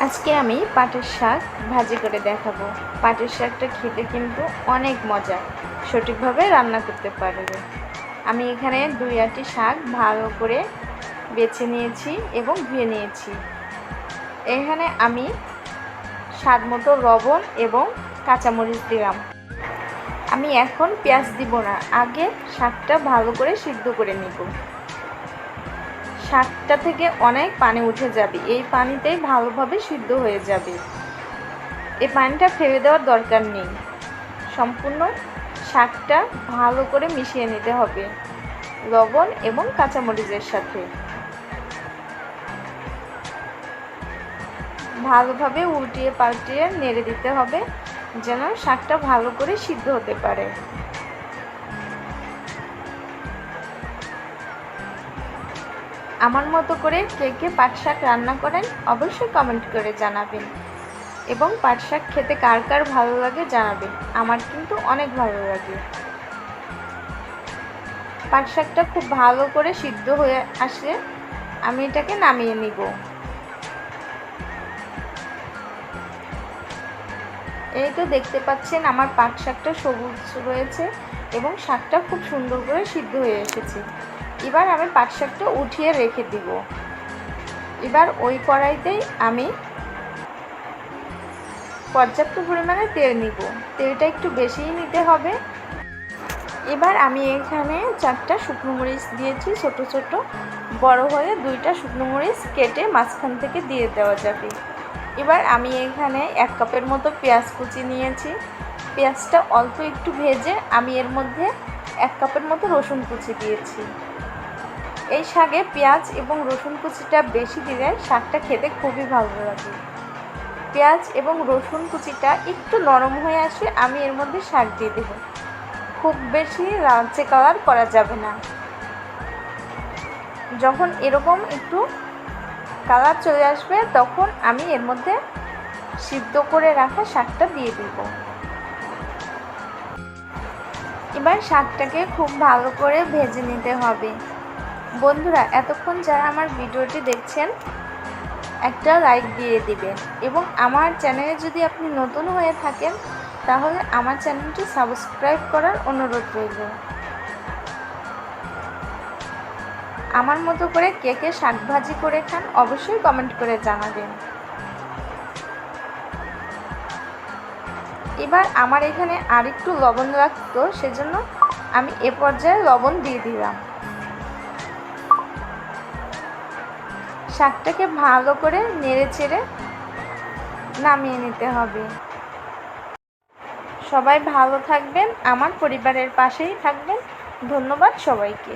আজকে আমি পাটের শাক ভাজি করে দেখাবো। পাটের শাকটা খেতে কিন্তু অনেক মজা, সঠিকভাবে রান্না করতে পারলে। আমি এখানে 2 আটি শাক ভালো করে বেছে নিয়েছি এবং ধুয়ে নিয়েছি। এখানে আমি স্বাদ মতো লবণ এবং কাঁচামরিচ দিলাম। আমি এখন পেঁয়াজ দিব না, আগে শাকটা ভালো করে সিদ্ধ করে নিব। শাকটা থেকে অনেক পানি উঠে যাবে, এই পানিতেই ভালোভাবে সিদ্ধ হয়ে যাবে। এই পানিটা ফেলে দেওয়ার দরকার নেই। সম্পূর্ণ শাকটা ভালো করে মিশিয়ে নিতে হবে লবণ এবং কাঁচামরিচের সাথে। ভালোভাবে উল্টিয়ে পাল্টিয়ে নেড়ে দিতে হবে যেন শাকটা ভালো করে সিদ্ধ হতে পারে। আমার মতো করে কে কে পাট শাক রান্না করেন অবশ্যই কমেন্ট করে জানাবেন, এবং পাট শাক খেতে কার কার ভালো লাগে জানাবেন। আমার কিন্তু অনেক ভালো লাগে। পাট শাকটা খুব ভালো করে সিদ্ধ হয়ে আসলে আমি এটাকে নামিয়ে নিব। এই তো দেখতে পাচ্ছেন আমার পাট শাকটা সবুজ রয়েছে এবং শাকটা খুব সুন্দর করে সিদ্ধ হয়ে এসেছে। এবার আমি পাট শাকটা উঠিয়ে রেখে দিব। এবার ওই কড়াইতেই আমি পর্যাপ্ত পরিমাণে তেল নিব। তেলটা একটু বেশিই নিতে হবে। এবার আমি এখানে 4টা শুকনো মরিচ দিয়েছি, ছোট ছোট। বড় হয়ে 2টা শুকনো মরিচ কেটে মাঝখান থেকে দিয়ে দেওয়া যাবে। এবার আমি এখানে 1 কাপের মতো পেঁয়াজ কুচি নিয়েছি। পেঁয়াজটা অল্প একটু ভেজে আমি এর মধ্যে 1 কাপের মতো রসুন কুচি দিয়েছি। এই শাকে পেঁয়াজ এবং রসুন কুচিটা বেশি দিলে শাকটা খেতে খুবই ভালো লাগে। পেঁয়াজ এবং রসুন কুচিটা একটু নরম হয়ে আসলে আমি এর মধ্যে শাক দিয়ে দেব। খুব বেশি লালচে কালার করা যাবে না। যখন এরকম একটু কালার চলে আসবে তখন আমি এর মধ্যে সিদ্ধ করে রাখা শাকটা দিয়ে দেব। এবার শাকটাকে খুব ভালো করে ভেজে নিতে হবে। বন্ধুরা, এতক্ষণ যারা আমার ভিডিওটি দেখছেন একটা লাইক দিয়ে দিবেন, এবং আমার চ্যানেলে যদি আপনি নতুন হয়ে থাকেন তাহলে আমার চ্যানেলটি সাবস্ক্রাইব করার অনুরোধ রইল। আমার মতো করে কে কে শাক ভাজি করে খান অবশ্যই কমেন্ট করে জানাবেন। এবার আমার এখানে আরেকটু লবণ লাগতো, সেজন্য আমি এ পর্যায়ে লবণ দিয়ে দিলাম। শাকটাকে ভালো করে নেড়ে চেড়ে নামিয়ে নিতে হবে। সবাই ভালো থাকবেন, আমার পরিবারের পাশেই থাকবেন। ধন্যবাদ সবাইকে।